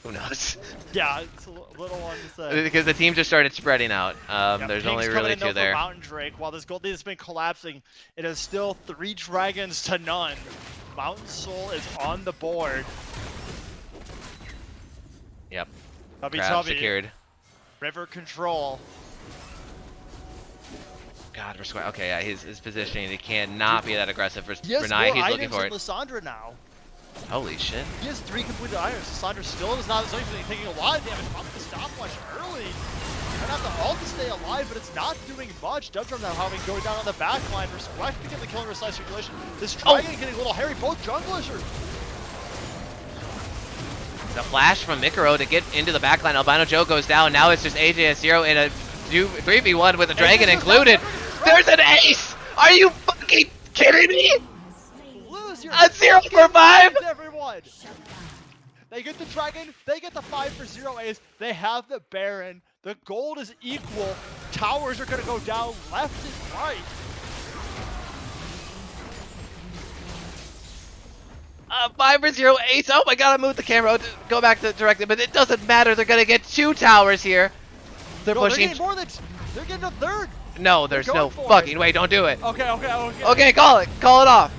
who knows? Yeah, it's a little one to say. Because the team just started spreading out. Yep, There's Pink's only coming really in 2 though there. for Mountain Drake. While this gold lead has been collapsing, it is still 3 dragons to none. Mountain Soul is on the board. Yep. Chubby Crab Chubby. secured. River control. God, we're square. Okay, yeah, his positioning, he cannot be that aggressive for He has Renai. more He's items looking for than it. Lissandra now. Holy shit. He has 3 completed items. Lissandra still does not even taking a lot of damage. Popped the stopwatch early. Gonna have to ult to stay alive, but it's not doing much. Dubdrum now having going down on the back line. Respect to get the kill and recite circulation. This dragon getting a little hairy. Both junglers are. The flash from Mikaro to get into the backline. Albino Joe goes down. Now it's just AJS0 in a 3v1 with a dragon included. There's an ace! Are you fucking kidding me? Lose your A 0 for 5? minds, everyone! They get the dragon, they get the 5 for 0 ace, they have the Baron, the gold is equal, towers are gonna go down left and right. 5 for 0 ace. Oh my god, I moved the camera. Go back to direct it, but it doesn't matter. They're gonna get 2 towers here. They're No, pushing. they're getting more than, they're getting a third. No, there's They're no going for fucking it. way. Don't do it. Okay. Okay, call it. Call it off.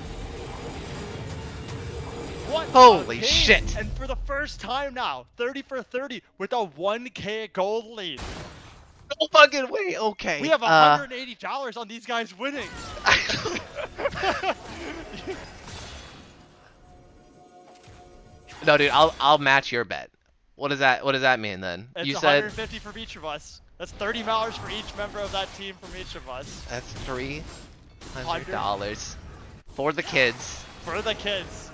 What Holy a game. shit. And for the first time now, 30 for 30 with a 1k gold lead. No fucking way. Okay. We have $180 on these guys winning. No, dude, I'll match your bet. What does that mean then? It's You said 150 from each of us. That's $30 for each member of that team from each of us. that's $300 for the kids. For the kids.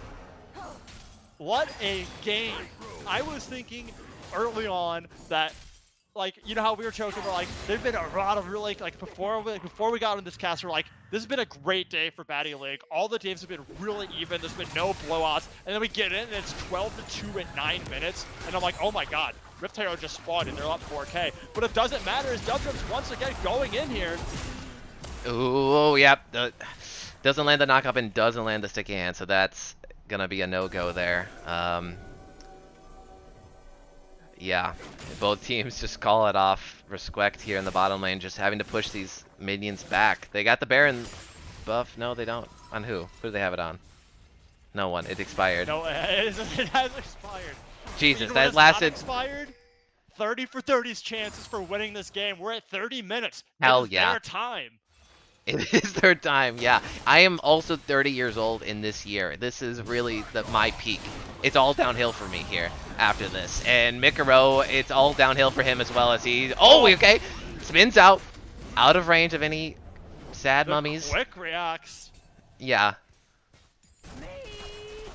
What a game. I was thinking early on that, like, you know how we were joking, we're like, there's been a lot of really, like, before we got on this cast, we're like, this has been a great day for Baddy League. All the games have been really even. There's been no blowouts. And then we get in and it's 12-2 at 9 minutes. And I'm like, oh my god, Rift Hero just spawned and they're up 4K. But it doesn't matter as Dubdrum's once again going in here. Ooh, yep. Doesn't land the knock-up and doesn't land the sticky hand, so that's gonna be a no-go there. Yeah, both teams just call it off. Respect here in the bottom lane, just having to push these minions back. They got the Baron buff. No, they don't. On who? Who do they have it on? No one. It expired. No, it has expired. Jesus, You know that what has not lasted. expired? 30 for 30's chances for winning this game. We're at 30 minutes. Hell It is yeah. their time. It is their time, yeah. I am also 30 years old in this year. This is really my peak. It's all downhill for me here after this. And Mikaro, it's all downhill for him as well as he... Oh, okay. Spins out of range of any sad The mummies. Quick reacts. Yeah.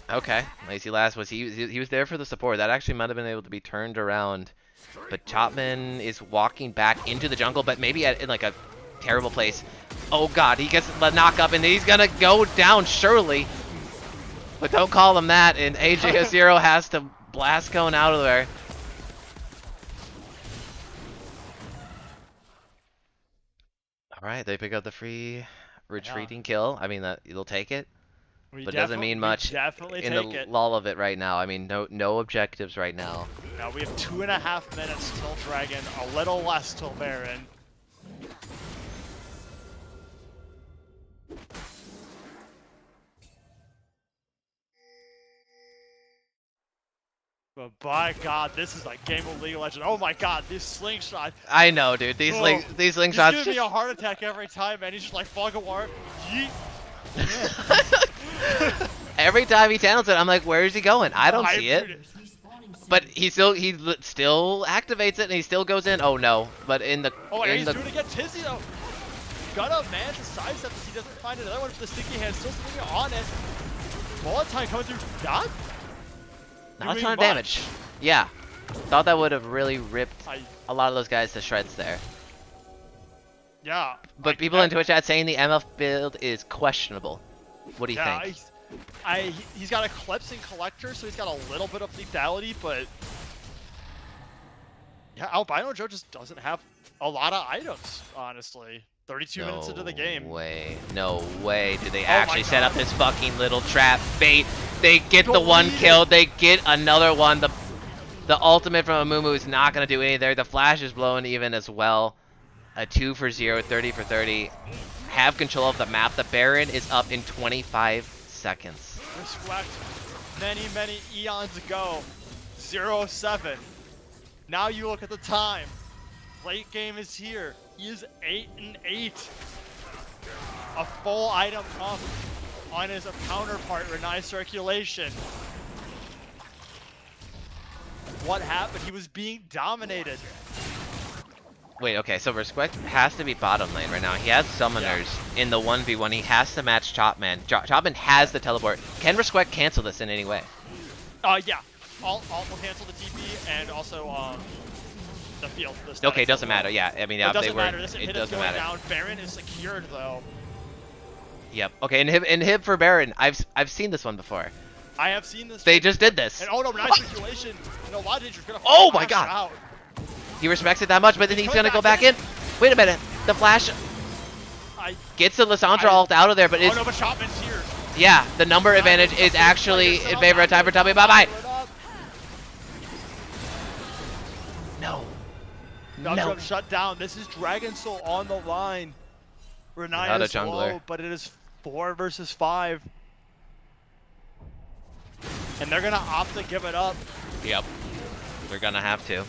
Okay. Lazy Last was he was there for the support. That actually might have been able to be turned around. But Chopman is walking back into the jungle, but maybe in like a terrible place. Oh god, he gets the knock up and he's gonna go down surely. But don't call him that, and AJ0 has to blast cone out of there. Alright, they pick up the free retreating kill. I mean, they'll take it. But it doesn't mean much Definitely in take the it. lull of it right now. I mean, no objectives right now. Now we have 2.5 minutes till Dragon, a little less till Baron. But by God, this is like game of League of Legends. Oh my God, these slingshots. I know, dude. These Oh, these He's slingshots. giving me a heart attack every time, man. He's just like, fog of war. Yeet. Every time he channels it, I'm like, where is he going? I don't see it. Respawning soon. But he still activates it and he still goes in. Oh no! But in the Oh, and in he's the doing it again. Tizzy though. Gonna manage to sidestep as he doesn't find another one for the sticky hand. Still sitting on it. Bullet time coming through. Not not a doing ton of much. damage. Yeah, thought that would have really ripped I, a lot of those guys to shreds there. yeah. But like, people in Twitch chat saying the MF build is questionable. What do you yeah, think? he's got Eclipse and Collector, so he's got a little bit of lethality, but yeah, Albino Joe just doesn't have a lot of items, honestly. 32 minutes into the game. No way do they Oh actually my set up God. this fucking little trap bait. They get the Don't one leave kill, it. they get another one. The ultimate from Amumu is not going to do anything there. The flash is blowing even as well. A 2 for 0, 30 for 30. Have control of the map. The Baron is up in 25 seconds. Respect many eons ago. 0-7. Now you look at the time. Late game is here. He is 8-8. A full item up on his counterpart, Renai Circulation. What happened? He was being dominated. Wait, okay, so Respect has to be bottom lane right now. He has summoners in the 1v1. He has to match Chopman. Chopman has the teleport. Can Respect cancel this in any way? Yeah. Alt will cancel the TP and also the field. The static Okay, doesn't as well. matter. Yeah, I mean, It yeah, doesn't they were. matter. This It hit is doesn't going matter. down. Baron is secured though. Yep. Okay, inhib for Baron. I've seen this one before. I have seen this. They just did this. And oh no, nice circulation. No, a lot of danger's gonna Oh my flash God. out. He respects it that much, but then he's coming gonna go back back in. Wait a minute. The flash I gets the Lissandra ult out of there, but oh it's no, but Chopman's here. yeah, the number advantage is actually in favor of Time for Tubby. Bye bye. No. No. No. Shut down. This is Dragon Soul on the line. Without Renai a is jungler. low, but it is 4 versus 5. And they're gonna opt to give it up. Yep. They're gonna have to.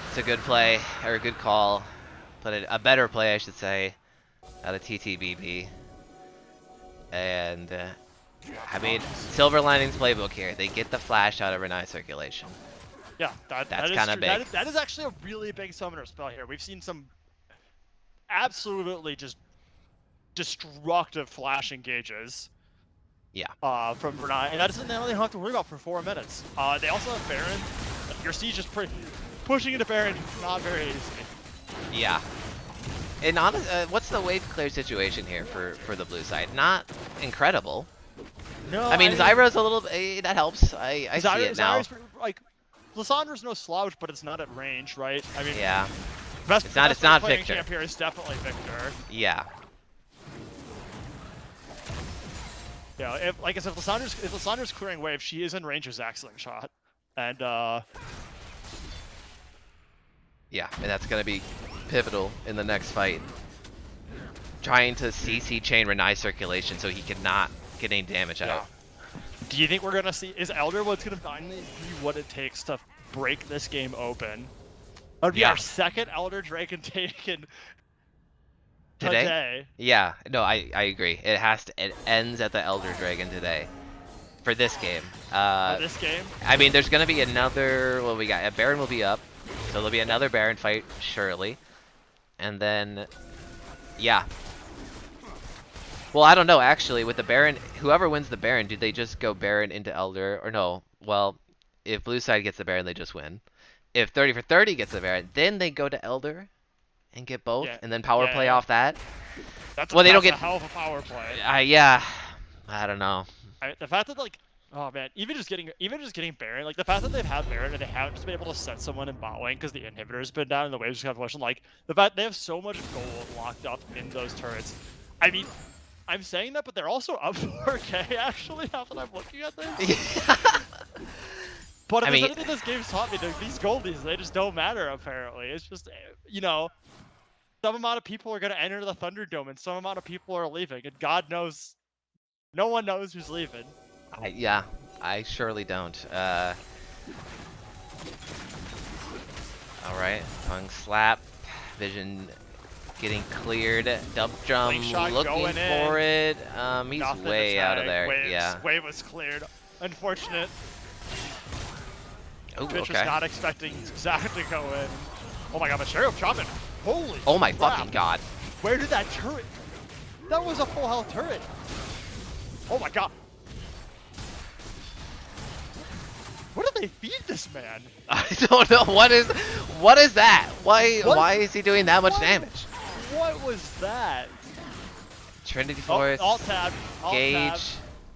It's a good play, or a good call, but a better play, I should say, out of TTBB. And, I mean, Silver Linings playbook here. They get the flash out of Renai Circulation. Yeah, That's that is kinda true. big. That is actually a really big summoner spell here. We've seen some absolutely just destructive flash engages. Yeah. From Renai, and that's something they don't have to worry about for 4 minutes. They also have Baron. Your siege is pushing into Baron, not very easy. Yeah. And what's the wave clear situation here for the blue side? Not incredible. No, I mean, Zyra's a little, that helps. I see it now. Like, Lissandra's no slouch, but it's not at range, right? I mean, Yeah. best It's not playing Victor. champ here is definitely Victor. Yeah. Yeah, if Lissandra's clearing wave, she is in range of Zack's shot, and Yeah, and that's gonna be pivotal in the next fight. Trying to CC chain Renai Circulation so he cannot get any damage out. Do you think we're gonna see? Is Elderwood's gonna finally be what it takes to break this game open? That would be Yeah. our second Elder Dragon taken today. Yeah, no, I agree. It ends at the Elder Dragon today. For this game. For this game. I mean, there's gonna be another, well, we got, a Baron will be up. So there'll be another Baron fight, surely. And then, yeah. Well, I don't know, actually, with the Baron, whoever wins the Baron, do they just go Baron into Elder? Or no, well, if blue side gets the Baron, they just win. If 30 for 30 gets the Baron, then they go to Elder and get both, Yeah. and then power Yeah, play yeah. off that. That's Well, they don't that's get- a hell of a power play. Yeah, I don't know. The fact that like, oh man, even just getting Baron, like the fact that they've had Baron and they haven't just been able to set someone in bot lane because the inhibitor's been down and the waves just have motion, like the fact they have so much gold locked up in those turrets. I mean, I'm saying that, but they're also up 4K actually. Now that I'm looking at this. But if I there's mean- anything this game's taught me, these goldies, they just don't matter apparently. It's just, you know, some amount of people are gonna enter the Thunderdome and some amount of people are leaving, and God knows, no one knows who's leaving. Yeah, I surely don't. Alright, tongue slap, vision Getting cleared. Dump drum Slingshot looking going in. for it. He's Nothing to way out of tag. there. Yeah. Wave was cleared. Unfortunate. Oh, Twitch was okay. not expecting Zach to go in. Oh my god, but Sheriff Chapman. Holy Oh my crap. fucking god. Where did that turret? That was a full health turret. Oh my god. What did they feed this man? I don't know. What is that? Why is he doing that much What? damage? What was that? Trinity Oh, Force. alt tab. Alt Gauge. tab.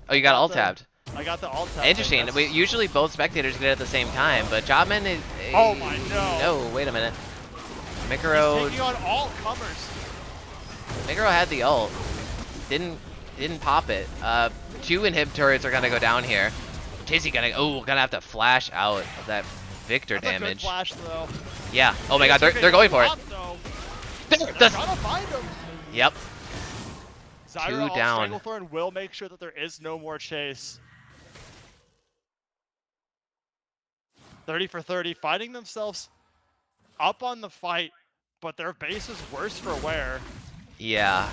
Oh, you got alt the- tabbed. I got the alt tab. Interesting. That's- Usually both spectators get it at the same time, but Jobman is. Oh my no. No, wait a minute. He's Mikaro taking on all comers. had the ult. Didn't pop it. 2 inhib turrets are gonna go down here. Tizzy gonna have to flash out of that Victor That's a good damage. flash though. Yeah. Oh my god, they're going for it. They're gonna find him. Yep. Zyra off down. Stranglethorn will make sure that there is no more chase. 30 for 30, finding themselves up on the fight, but their base is worse for wear. Yeah.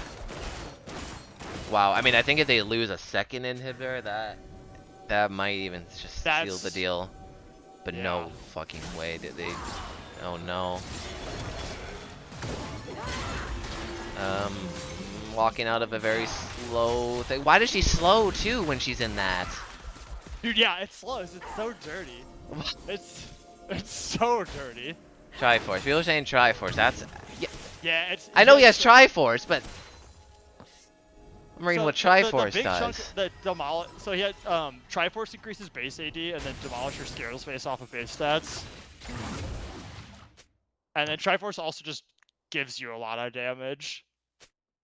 Wow. I mean, I think if they lose a second inhibitor, that might even just seal the deal. But Yeah. no fucking way did they. Oh no. Walking out of a very slow thing. Why does she slow too when she's in that? Dude, yeah, it slows. It's so dirty. It's so dirty. Triforce. People are saying Triforce. That's. Yeah. Yeah, it's. I know he has it's- Triforce, but. I'm reading so what the Triforce big does. Chunk, so he had Triforce increases base AD, and then Demolisher scales based off of base stats. And then Triforce also just gives you a lot of damage,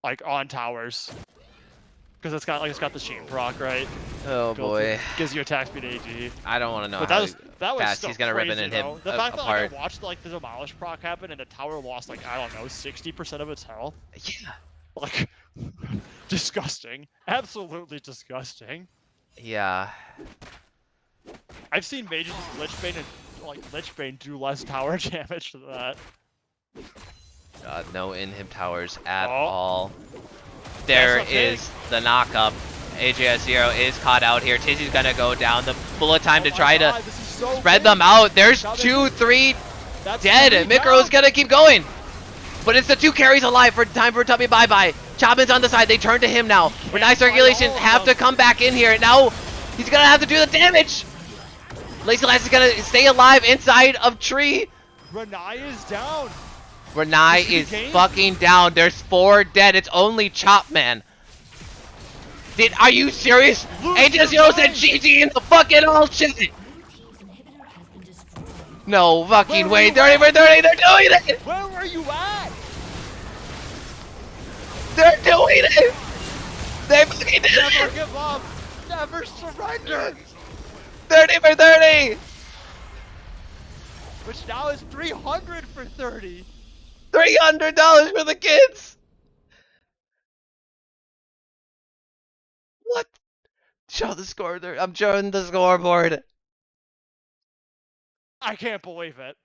like on towers, because it's got the Sheen proc, right? Oh Built boy. in. Gives you attack speed AD. I don't want to know But how that was fast still he's gonna rip crazy, an inhib though. The fact that like, apart. I watched like the Demolish proc happen and the tower lost like I don't know 60% of its health. Yeah. Like disgusting, absolutely disgusting. Yeah. I've seen mages with Lichbane and like Lichbane do less tower damage to that. No inhib towers at Oh. all. There That's not big. is the knockup. AJS0 is caught out here. Tizzy's gonna go down. The bullet time to Oh my try God, to this is so spread big. them out. There's Shove it. 2, 3 That's dead. 3 Mikaro's down. gonna keep going. But it's the 2 carries alive for time for Tubby bye-bye. Chapman's on the side. They turn to him now. Renai fight Circulation all of have to them. come back in here. Now he's gonna have to do the damage. Lazy Lass is gonna stay alive inside of tree. Renai is down. Renai This is is the game? fucking down. There's 4 dead. It's only Chopman. Are you serious? Lose AJ0 your said mind. GG in the fucking all chat. Blue team's inhibitor has been destroyed. No fucking Where way. were 30 you for 30. They're doing it. Where were you at? They're doing it. They fucking did Never it. give up. Never surrender. 30 for 30. Which now is 300 for 30. $300 for the kids. What? Show the score there. I'm showing the scoreboard. I can't believe it.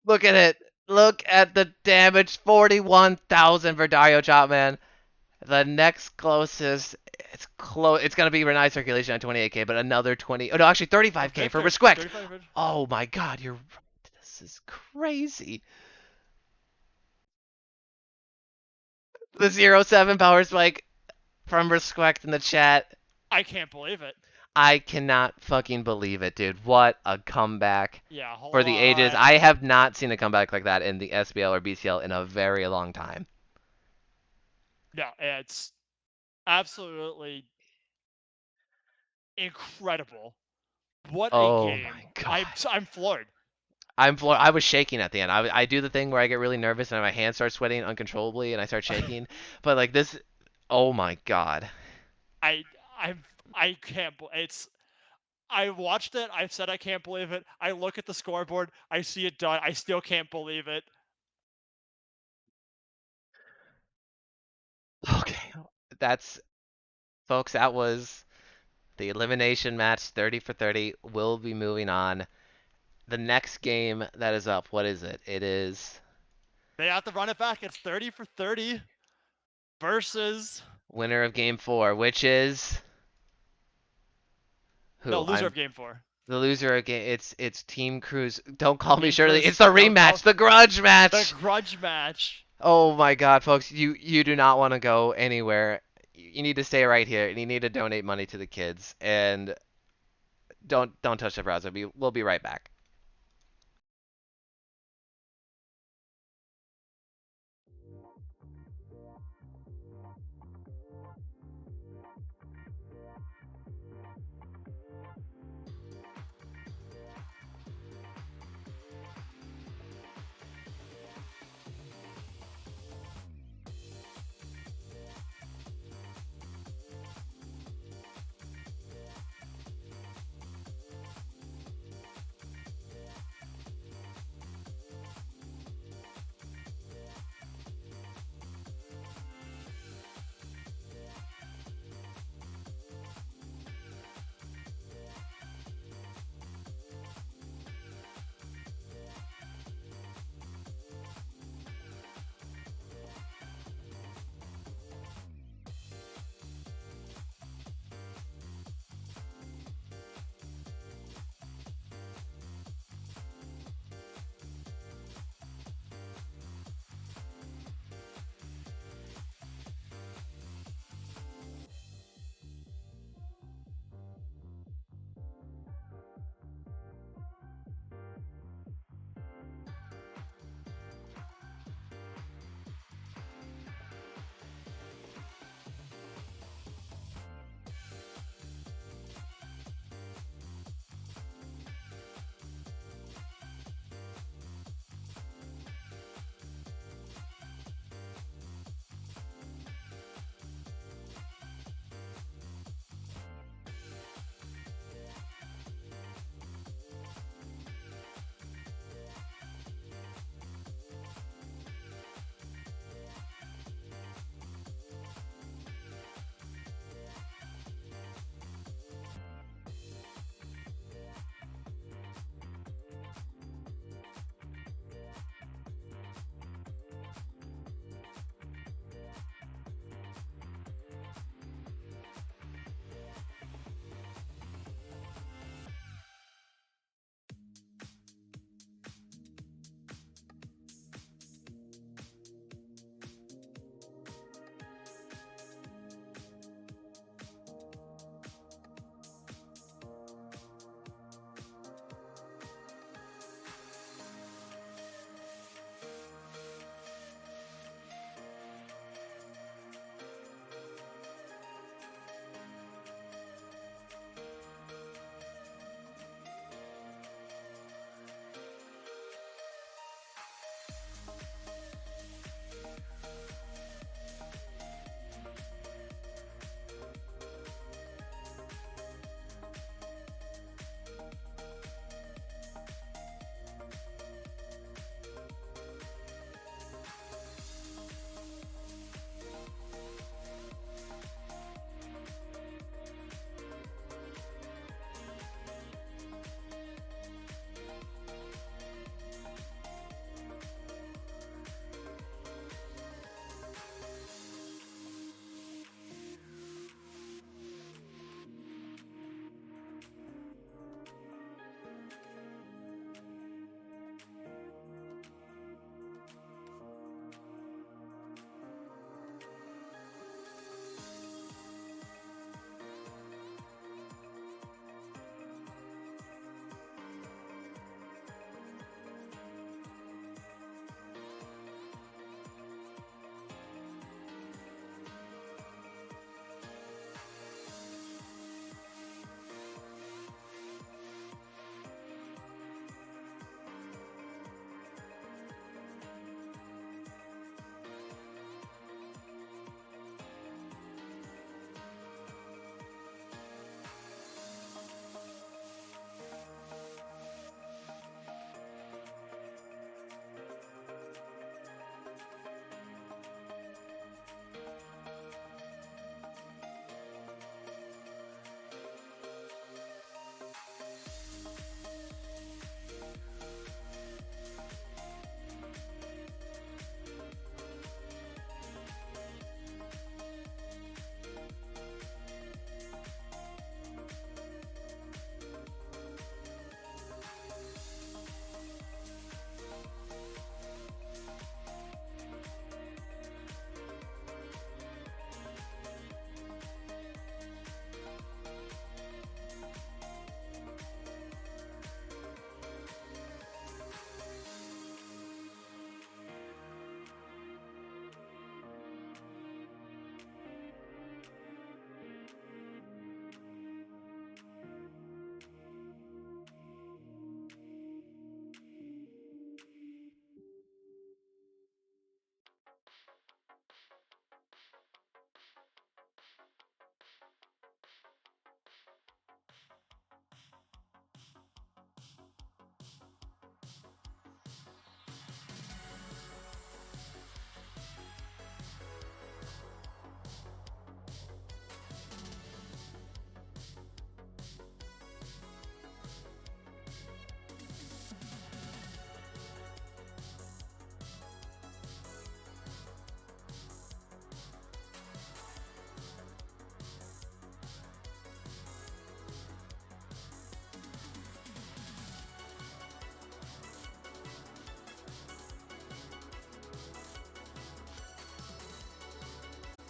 Look at it. Look at the damage. 41,000 for Dario Chopman. The next closest, it's close. It's gonna be Renai Circulation at 28k, but another 20. Oh no, actually 35k for Victor, Respect. 3500. Oh my God, you're right. This is crazy. The 0-7 power spike from Respect in the chat. I can't believe it. I cannot fucking believe it, dude. What a comeback Yeah, hold for the on. ages. I have not seen a comeback like that in the SBL or BCL in a very long time. No, it's absolutely incredible. What Oh a game. my God. I'm floored. I was shaking at the end. I do the thing where I get really nervous and my hands start sweating uncontrollably and I start shaking. But like this, oh my God. I can't it's I watched it, I said I can't believe it. I look at the scoreboard, I see it done, I still can't believe it. Okay. Folks, that was the elimination match 30 for 30. We'll be moving on. The next game that is up, what is it? It is They have to run it back. It's 30 for 30 versus Winner of game 4, which is who? no loser of game 4. The loser of game. It's Team Cruz. Don't call me Team Shirley. Cruz. It's the Don't rematch, call- the grudge match. The grudge match. Oh my God, folks, you do not want to go anywhere. You need to stay right here, and you need to donate money to the kids. And don't touch the browser. We'll be right back.